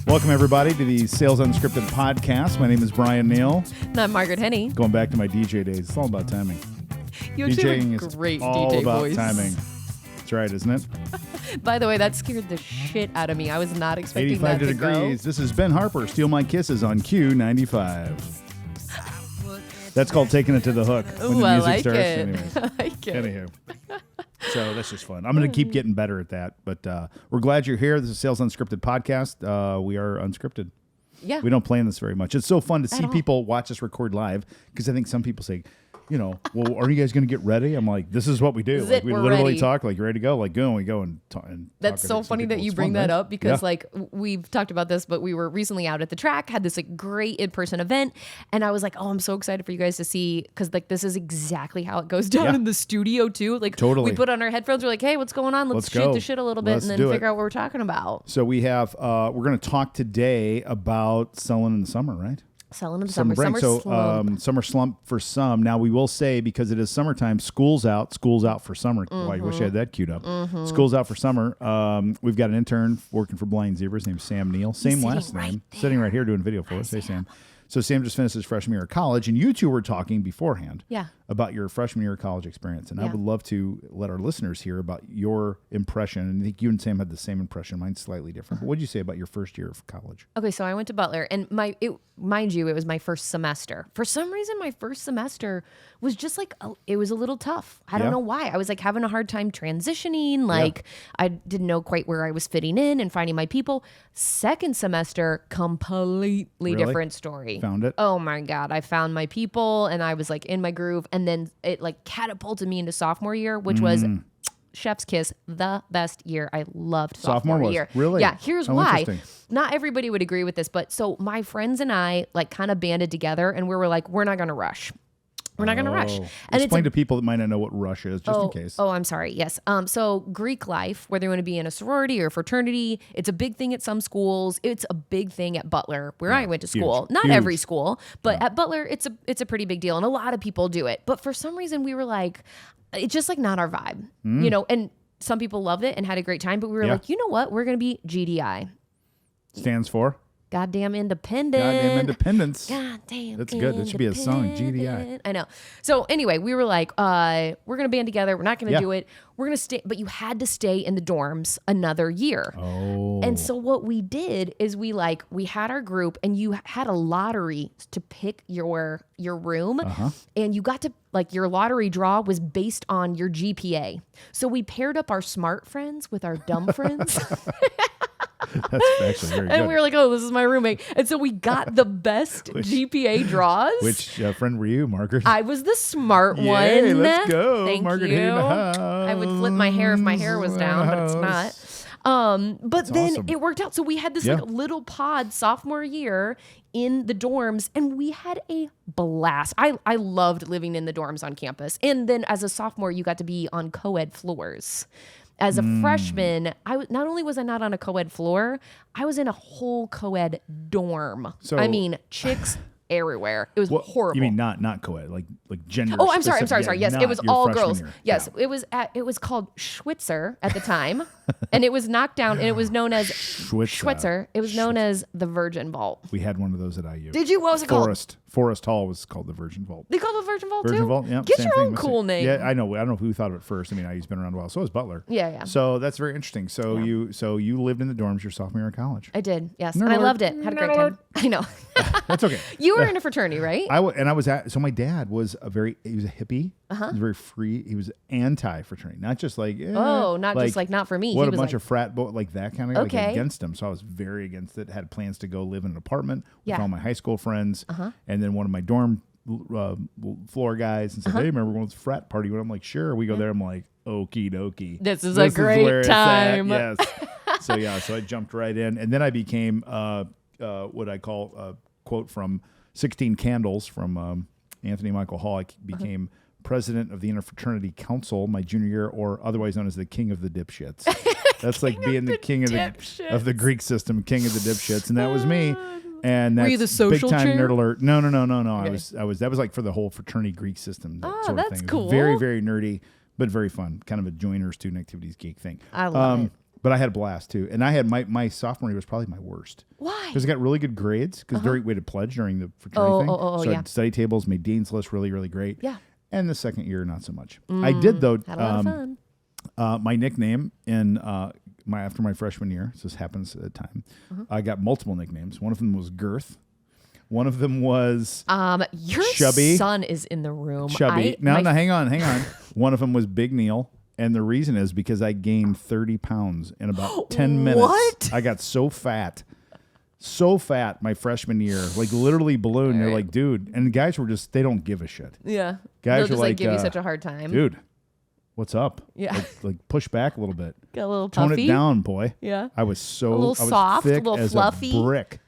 Welcome, everybody, to the Sales Unscripted podcast. My name is Brian Neal. And I'm Margaret Henney. Going back to my DJ days. It's all about timing. You actually have a great all DJ about voice. timing. That's right, isn't it? By the way, that scared the shit out of me. I was not expecting 85 that to degrees. go. This is Ben Harper, Steal My Kisses on Q95. That's called taking it to the hook when Ooh, the I music like starts. it. Anyways. I like it. Anywho. So that's just fun. I'm going to keep getting better at that. But we're glad you're here. This is Sales Unscripted podcast. We are unscripted. Yeah. We don't plan this very much. It's so fun to see all. people watch us record live because I think some people say, you know, well, are you guys going to get ready? I'm like, this is what we do. Like, we We're literally ready. talk, like, you ready to go? Like, go, and we go and talk. That's so funny that you bring that up because, Yeah. like, we've talked about this, but we were recently out at the track, had this, like, great in-person event, and I was like, oh, I'm so excited for you guys to see, because, like, this is exactly how it goes down Yeah. in the studio, too. Like, Totally. we put on our headphones, we're like, hey, what's going on? Let's shoot go. the shit a little bit Let's and then do it. figure out what we're talking about. So we have, we're going to talk today about selling in the summer, right? Selling in the summer. break. Summer So slump. summer slump for some. Now we will say, because it is summertime, school's out for summer. Well, I wish I had that queued up. School's out for summer. We've got an intern working for Blind Zebra. His name's Sam Neal. Same last name. Sitting right here doing video for us. Hey, Sam. So Sam just finished his freshman year of college, and you two were talking beforehand Yeah. about your freshman year of college experience. And I Yeah. would love to let our listeners hear about your impression. And I think you and Sam had the same impression. Mine's slightly different. But what did you say about your first year of college? Okay, so I went to Butler, and mind you, it was my first semester. For some reason, my first semester was just like, it was a little tough. I don't know why. I was like having a hard time transitioning. Like I didn't know quite where I was fitting in and finding my people. Second semester, completely different story. Found it? Oh my God. I found my people and I was like in my groove. And then it like catapulted me into sophomore year, which was chef's kiss, the best year. I loved sophomore was? year. Really? Yeah. Here's Oh, why. interesting. Not everybody would agree with this, but so my friends and I like kind of banded together and we were like, we're not going to rush. We're not going to rush. And Explain to people that might not know what rush is, just in case. Oh, I'm sorry. Yes. So Greek life, whether you want to be in a sorority or fraternity, it's a big thing at some schools. It's a big thing at Butler, where I went to school. Not every school, but at Butler, it's a pretty big deal, and a lot of people do it. But for some reason, we were like, it's just like not our vibe, you know. And some people loved it and had a great time, but we were like, you know what? We're going to be GDI. Stands for? Goddamn independent. Goddamn independence. Goddamn. That's good. That should be a song, GDI. I know. So anyway, we were like, we're going to band together. We're not going to do it. We're going to stay. But you had to stay in the dorms another year. Oh. And so what we did is we had our group and you had a lottery to pick your room. And you got to, like, your lottery draw was based on your GPA. So we paired up our smart friends with our dumb friends. That's actually very good. And we were like, oh, this is my roommate. And so we got the best GPA draws. Which friend were you, Margaret? I was the smart Yay, one. let's go. Thank Margaret you. in the house. I would flip my hair if my hair was down, but it's not. But That's then awesome. it worked out. So we had this like little pod sophomore year in the dorms, and we had a blast. I loved living in the dorms on campus. And then as a sophomore, you got to be on co-ed floors. As a freshman, not only was I not on a co-ed floor, I was in a whole co-ed dorm. So- I mean, chicks everywhere. It was horrible. You mean not co-ed, like gender? Oh, I'm sorry. specific, Yes, not it was your all freshman girls. year. Yes, Yeah. it was called Schwitzer at the time, and it was knocked down, and it was known as Schwitzer. It was known as the Virgin Vault. We had one of those at IU. Did you? What was it called? Forest Hall was called the Virgin Vault. They called it the Virgin Vault too? Virgin Vault, yeah. Get same your thing. own cool name. Yeah, I know. I don't know who thought of it first. I mean, IU's been around a while. So is Butler. Yeah. So that's very interesting. So you lived in the dorms your sophomore year of college. I did, yes. Nerd And I alert. loved it. Had a great time. I know. That's okay. You were in a fraternity, right? So my dad was he was a hippie. He was very free. He was anti-fraternity, not just like, not for me. What He a was bunch like, of frat boy, like that kind of Okay. like against him. So I was very against it. Had plans to go live in an apartment with Yeah. all my high school friends, and then one of my dorm floor guys and said, "Hey, remember going to this frat party?" When I'm like, "Sure." We go there. I'm like, "Okie dokie, This is a great where it's at." time. Yes. So I jumped right in, and then I became what I call a quote from 16 Candles from Anthony Michael Hall. I became president of the Interfraternity Council my junior year, or otherwise known as the king of the dipshits. That's like being the king of the Greek system, king of the dipshits, and that was me. And that's Were you the social big time chair? nerd alert. No. Okay. I was that was like for the whole fraternity Greek system. That sort of that's thing. It was cool. very, very nerdy, but very fun. Kind of a joiner student activities geek thing. I love it. But I had a blast too. And I had my sophomore year was probably my worst. Why? Because I got really good grades because we had to pledge during the fraternity thing. So I had study tables, made dean's list, really, really great. Yeah. And the second year, not so much. I did though. Had a lot of fun. My nickname in after my freshman year, so this happens at the time, I got multiple nicknames. One of them was Girth. One of them was your Chubby. son is in the room. Chubby. No, hang on. One of them was Big Neil. And the reason is because I gained 30 pounds in about 10 minutes. What? I got so fat my freshman year, like literally ballooned. They're like, dude, and the guys were just, they don't give a shit. Yeah. Guys They'll are just like, give you such a hard time. Dude, what's up? Yeah. Like push back a little bit. Get a little Tone puffy. it down, boy. Yeah. I was so A little soft, a thick little as fluffy. a brick.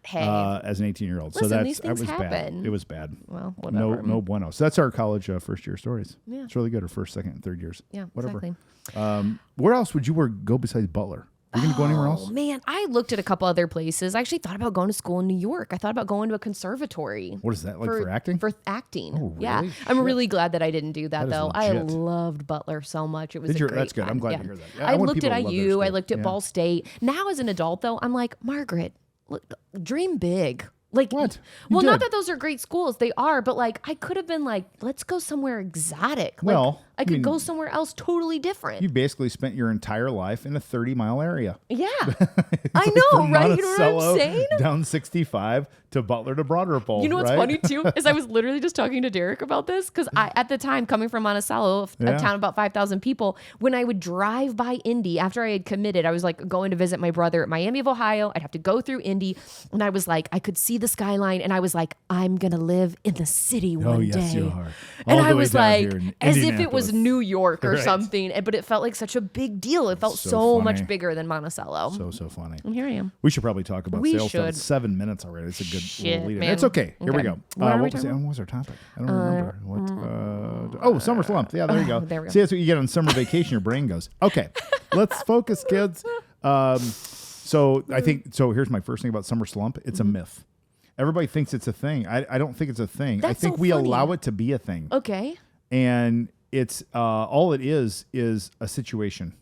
Hey. As an 18-year-old. Listen, So these that things was happen. bad. It was bad. Well, whatever. No bueno. So that's our college first year stories. Yeah. It's really good. Our first, second, and third years. Yeah, Whatever. exactly. Where else would you go besides Butler? Are you going to go anywhere else? Oh, man. I looked at a couple other places. I actually thought about going to school in New York. I thought about going to a conservatory. What is that, like for acting? For acting. Oh, really? Yeah. I'm really glad that I didn't do that, That is though. I legit. loved Butler so much. It was great That's good. fun. I'm glad Yeah. to hear that. Yeah, I want looked at people to love their IU. I school. looked at Ball State. Now, as an adult, though, I'm like, Margaret, look, dream big. Like, What? Well, You not did. that those are great schools. They are, but like, I could have been like, let's go somewhere exotic. Like, Well, I could I mean, go somewhere else totally different. You basically spent your entire life in a 30-mile area. Yeah. I know, From right? You know what I'm Monticello saying? down 65 to Butler to Broad Ripple. You know what's right? funny too is I was literally just talking to Derek about this because at the time coming from Monticello, a town of about 5,000 people, when I would drive by Indy after I had committed, I was like going to visit my brother at Miami of Ohio. I'd have to go through Indy, and I was like, I could see the skyline, and I was like, I'm gonna live in the city one day. yes, you are. And All I the way was down like, here in as if it Indianapolis. was New York or Right. something, but it felt like such a big deal. It felt so so funny. much bigger than Monticello. So funny. And here I am. We should probably talk about We sales stuff. should. It's 7 minutes already. It's a good Shit, little lead in. man. It's okay. Here we Okay. go. What are we What was our topic? I don't remember. Summer slump. Yeah, there you go. There we go. See, that's what you get on summer vacation. Your brain goes, okay, let's focus, kids. So I think, here's my first thing about summer slump. It's a myth. Everybody thinks it's a thing. I don't think it's a thing. I That's think so we funny. allow it to be a thing. Okay. And it's all it is a situation.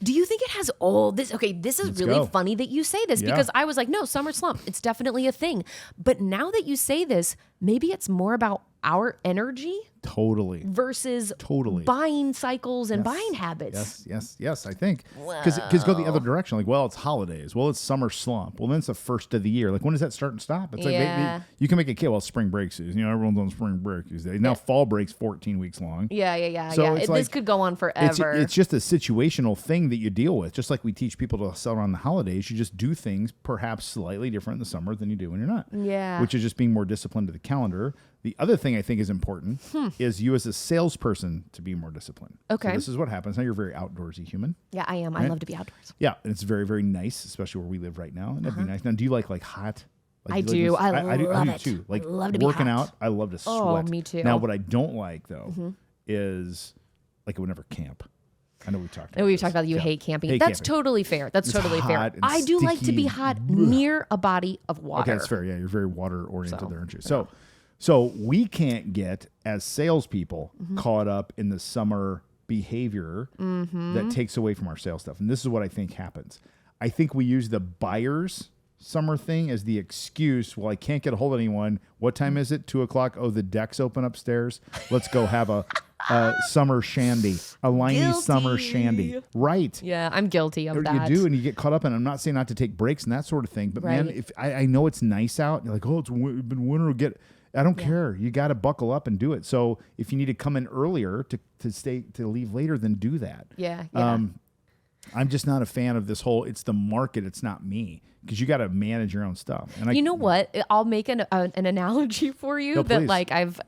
Do you think it has all this? Okay, this is really go. funny that you say this Yeah. because I was like, no, summer slump. It's definitely a thing. But now that you say this, maybe it's more about our energy Totally. versus Totally. buying cycles and buying habits. Yes. I think because go the other direction. Like, well, it's holidays. Well, it's summer slump. Well, then it's the first of the year. Like, when does that start and stop? It's like Yeah. you can make a kid. Well, spring break season. Everyone's on spring break these days. Now fall break's 14 weeks long. Yeah. So it's This like- could go on forever. It's just a situational thing that you deal with. Just like we teach people to sell around the holidays, you just do things perhaps slightly different in the summer than you do when you're not. Yeah. Which is just being more disciplined to the calendar. The other thing I think is important is you as a salesperson to be more disciplined. Okay. So this is what happens. Now you're a very outdoorsy human. Yeah, I am. I love to be outdoors. Yeah, and it's very, very nice, especially where we live right now. And that'd be nice. Now, do you like hot? I do you do. like this- I I do love it. too. Like I love to be working hot. out, I love to sweat. Oh, me too. Now, what I don't like though is like I would never camp. I know we talked about We've this. talked about you Yeah. hate camping. Hate That's camping. totally fair. That's It's totally fair. hot and I do like to be sticky. hot near a body of water. Okay, that's fair. Yeah, you're very water oriented So, there, aren't you? So we can't get as salespeople caught up in the summer behavior that takes away from our sales stuff. And this is what I think happens. I think we use the buyer's summer thing as the excuse. Well, I can't get a hold of anyone. What time is it? 2:00. Oh, the deck's open upstairs. Let's go have a summer shandy, a liney summer shandy. Right. Yeah, I'm guilty of that. You do, and you get caught up. And I'm not saying not to take breaks and that sort of thing, but man, Right. if I know it's nice out, you're like, oh, it's been winter. I don't care. You got to buckle up and do it. So if you need to come in earlier to leave later, then do that. Yeah. I'm just not a fan of this whole. It's the market. It's not me, because you got to manage your own stuff. And You know what? I'll make an analogy for you No, that please. like I've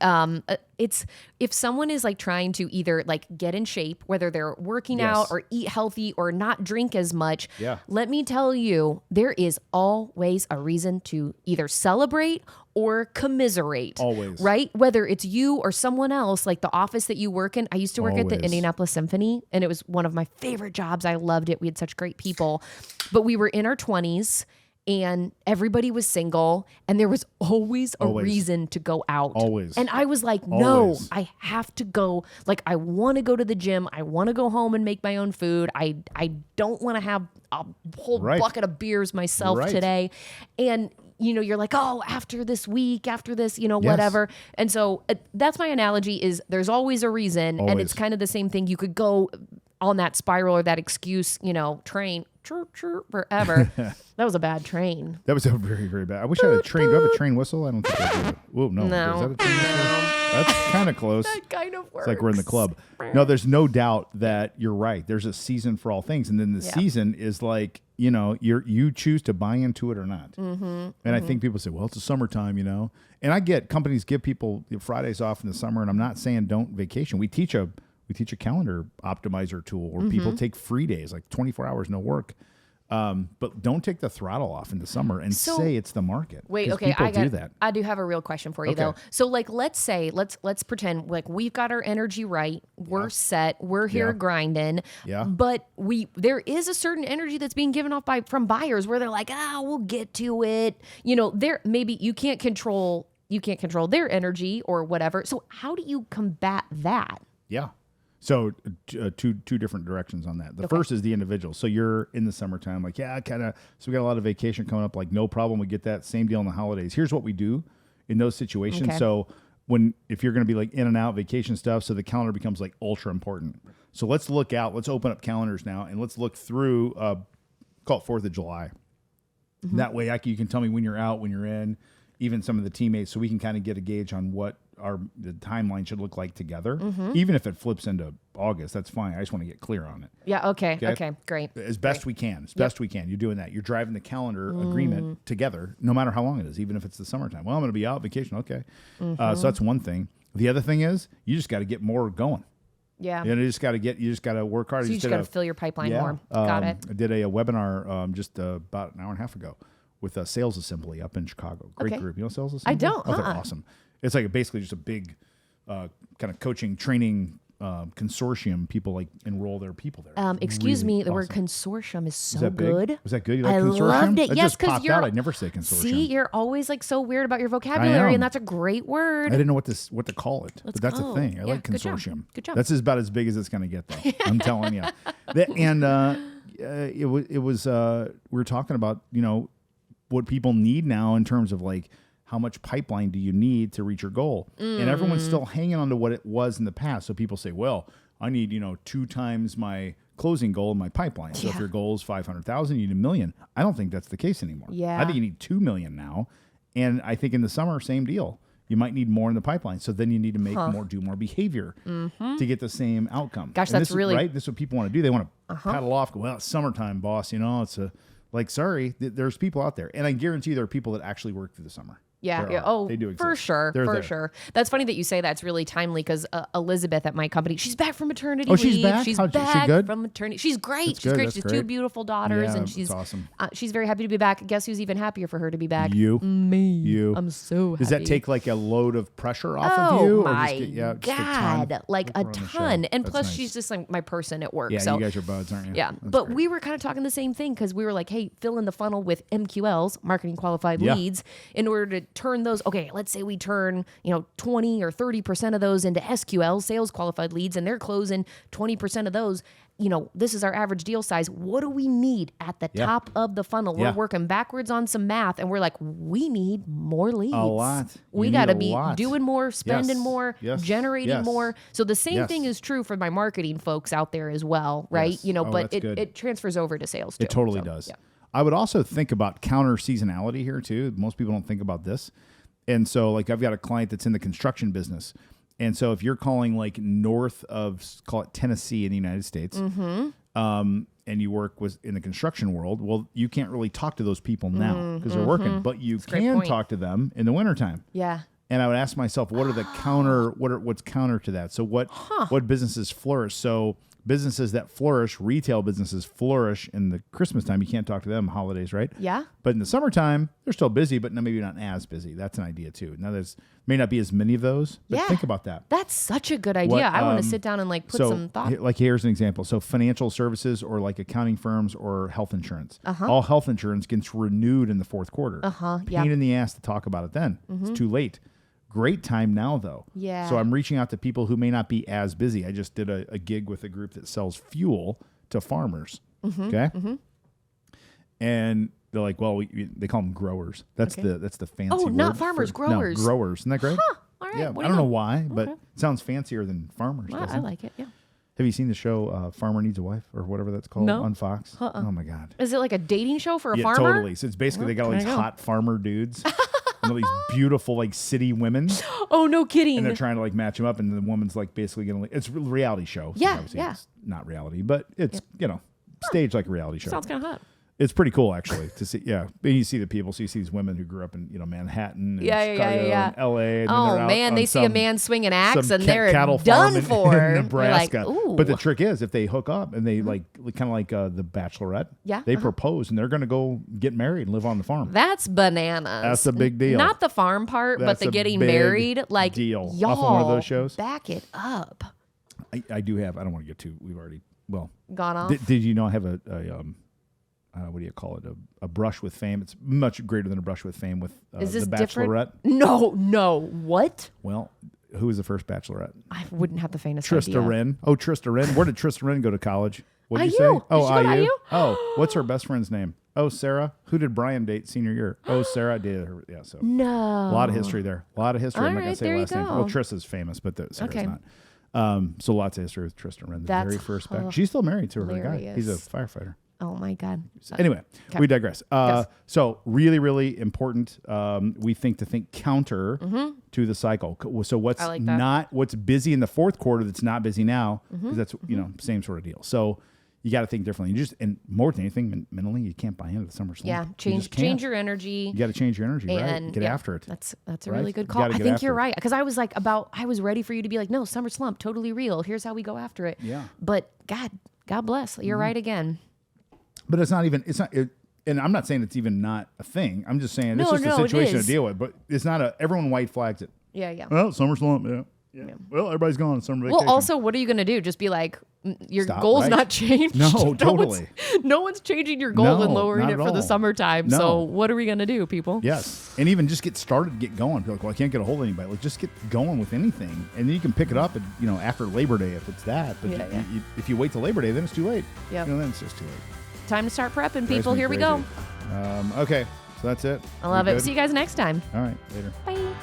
it's if someone is like trying to either like get in shape, whether they're working Yes. out or eat healthy or not drink as much, Yeah. let me tell you, there is always a reason to either celebrate or commiserate. Always. Right? Whether it's you or someone else, like the office that you work in. I used to work at the Always. Indianapolis Symphony, and it was one of my favorite jobs. I loved it. We had such great people, but we were in our 20s. and everybody was single, and there was always a reason to go out. Always. And I was like, no, I have to go. Like, I want to go to the gym. I want to go home and make my own food. I don't want to have a whole bucket of beers myself today. And you're like, oh, after this week, after this, whatever. And so that's my analogy is there's always a reason. And it's kind of the same thing. You could go on that spiral or that excuse, train forever. That was a bad train. That was a very, very bad. I wish I had a train. Do I have a train whistle? I don't think I do. Whoa, no. Is that a train whistle? That's kind of close. That kind of works. It's like we're in the club. No, there's no doubt that you're right. There's a season for all things. And then the season is like, you choose to buy into it or not. And I think people say, well, it's the summertime, And I get companies give people Fridays off in the summer, and I'm not saying don't vacation. We teach a calendar optimizer tool where people take free days, like 24 hours, no work. But don't take the throttle off in the summer and say it's the market. Wait, okay, I do have a real question for you though. So like, let's pretend like we've got our energy right. We're set. We're here grinding. Yeah. But there is a certain energy that's being given off from buyers where they're like, we'll get to it. Maybe you can't control their energy or whatever. So how do you combat that? Yeah. So two different directions on that. The first is the individual. So you're in the summertime, like, so we got a lot of vacation coming up, like no problem. We get that. Same deal in the holidays. Here's what we do in those situations. Okay. So if you're going to be like in and out vacation stuff, so the calendar becomes like ultra important. So let's look out, let's open up calendars now and let's look through, call it 4th of July. Mm-hmm. That way you can tell me when you're out, when you're in, even some of the teammates, so we can kind of get a gauge on what the timeline should look like together. Mm-hmm. Even if it flips into August, that's fine. I just want to get clear on it. Yeah. Okay. Great. As best we can. You're doing that. You're driving the calendar agreement together, no matter how long it is, even if it's the summertime. Well, I'm going to be out vacation. Okay. So that's one thing. The other thing is you just got to get more going. Yeah. You just got to work hard. So you just got to fill your pipeline more. Got it. I did a webinar just about an hour and a half ago with a Sales Assembly up in Chicago. Great group. You know Sales Assembly? I don't. Oh, they're awesome. It's like basically just a big kind of coaching, training consortium. People like enroll their people there. Excuse me, the word consortium is so good. Was that good? You like I consortium? Loved it. That yes, just popped out. I never say consortium. See, you're always like so weird about your vocabulary, and that's a great word. I didn't know what to call it, but that's a thing. I like consortium. Good job. That's about as big as it's going to get, though. I'm telling you. It was we were talking about what people need now in terms of like how much pipeline do you need to reach your goal? And everyone's still hanging on to what it was in the past. So people say, well, I need, 2 times my closing goal in my pipeline. So if your goal is 500,000, you need $1 million. I don't think that's the case anymore. Yeah. I think you need 2 million now. And I think in the summer, same deal. You might need more in the pipeline. So then you need to make do more behavior to get the same outcome. Gosh, that's really right. This is what people want to do. They want to paddle off. Go, well, it's summertime, boss. It's sorry, there's people out there. And I guarantee there are people that actually work through the summer. Yeah. Oh, they do exist. For sure. That's funny that you say that. It's really timely because Elizabeth at my company, she's back from maternity leave. She's back? She's back from maternity. She's great. She's great. She has 2 beautiful daughters, and she's awesome. She's very happy to be back. Guess who's even happier for her to be back? You. I'm so happy. Does that take like a load of pressure off of you? Oh my God, like a ton. And That's plus, nice. she's just like my person at work. Yeah, so you guys are buds, aren't you? Yeah, but we were kind of talking the same thing because we were like, hey, fill in the funnel with MQLs, marketing qualified leads, in order to turn those. Okay, let's say we turn 20 or 30% of those into SQL, sales qualified leads, and they're closing 20% of those. This is our average deal size. What do we need at the top of the funnel? We're working backwards on some math, and we're like, we need more leads. A lot. We got to be doing more, spending more, generating more. So the same thing is true for my marketing folks out there as well, right? Yes. But it transfers over to sales too. It totally does. Yeah. I would also think about counter seasonality here too. Most people don't think about this. And so like I've got a client that's in the construction business. And so if you're calling like north of, call it Tennessee in the United States, and you work in the construction world, well, you can't really talk to those people now because they're working, but you can talk to them in the wintertime. Yeah. And I would ask myself, what's counter to that? So what businesses flourish? So businesses that flourish, retail businesses flourish in the Christmas time. You can't talk to them holidays, right? Yeah. But in the summertime, they're still busy, but maybe not as busy. That's an idea too. Now may not be as many of those, but think about that. That's such a good idea. I want to sit down and like put some thought. Like here's an example. So financial services or like accounting firms or health insurance. All health insurance gets renewed in the fourth quarter. Pain in the ass to talk about it then. It's too late. Great time now, though. Yeah. So I'm reaching out to people who may not be as busy. I just did a gig with a group that sells fuel to farmers. Okay. And they're like, well, they call them growers. That's the fancy word. Oh, not farmers, growers. No, growers. Isn't that great? Huh. All right. Yeah. I don't know why, but it sounds fancier than farmers. Well, I like it. Yeah. Have you seen the show Farmer Needs a Wife or whatever that's called on Fox? Oh my God. Is it like a dating show for a farmer? Totally. So it's basically they got all these hot farmer dudes. And all these beautiful like city women. Oh, no kidding. And they're trying to like match them up, and the woman's like basically gonna. It's a reality show. Yeah, It's not reality, but it's staged like a reality show. Sounds kind of hot. It's pretty cool actually to see. Yeah, but you see the people. So you see these women who grew up in Manhattan, and Chicago, and L.A. And oh man, they see a man swing an axe and they're done for. In Nebraska. Like, but the trick is, if they hook up and they like kind of like the Bachelorette, they propose and they're going to go get married and live on the farm. That's bananas. That's a big deal. Not the farm part, but the getting married. Like deal. Y'all, off of one of those shows. Back it up. I do have. I don't want to get too. We've already gone off. Did you know I have a what do you call it? A brush with fame. It's much greater than a brush with fame with Is this the Bachelorette. Different? No. What? Well, who was the first Bachelorette? I wouldn't have the faintest idea. Trista Wren. Oh, Trista Wren. Where did Trista Wren go to college? What did you say? Oh, IU. Oh, what's her best friend's name? Oh, Sarah. Who did Brian date senior year? Oh, Sarah dated her. Yeah, so no. A lot of history there. A lot of history. All I'm not gonna say last name. Go. Well, Trista's famous, but Sarah's not. So lots of history with Trista Wren. The very first back. She's still married to her guy. He's a firefighter. Oh my God. Anyway, we digress. So really, really important. We think counter to the cycle. So what's busy in the fourth quarter that's not busy now, because that's same sort of deal. So you got to think differently. And more than anything, mentally, you can't buy into the summer slump. Yeah, change your energy. You got to change your energy, right? Get after it. That's a really good call. I think you're right, because I was I was ready for you to be like, no, summer slump, totally real. Here's how we go after it. Yeah. But God bless. You're right again. But it's not, and I'm not saying it's even not a thing. I'm just saying it's just a situation to deal with. But it's not everyone white flags it. Yeah. Well, summer slump, yeah. Well, everybody's gone on summer vacation. Well, also, what are you going to do? Just be like, your goal's not changed? No, totally. No one's changing your goal and lowering it for the summertime. No. So what are we going to do, people? Yes. And even just get started, get going. Be like, well, I can't get a hold of anybody. Like, just get going with anything. And then you can pick it up after Labor Day if it's that. But if you wait till Labor Day, then it's too late. Yeah. Then it's just too late. Time to start prepping, people. Here we go. Okay. So that's it. I love it. See you guys next time. All right. Later. Bye.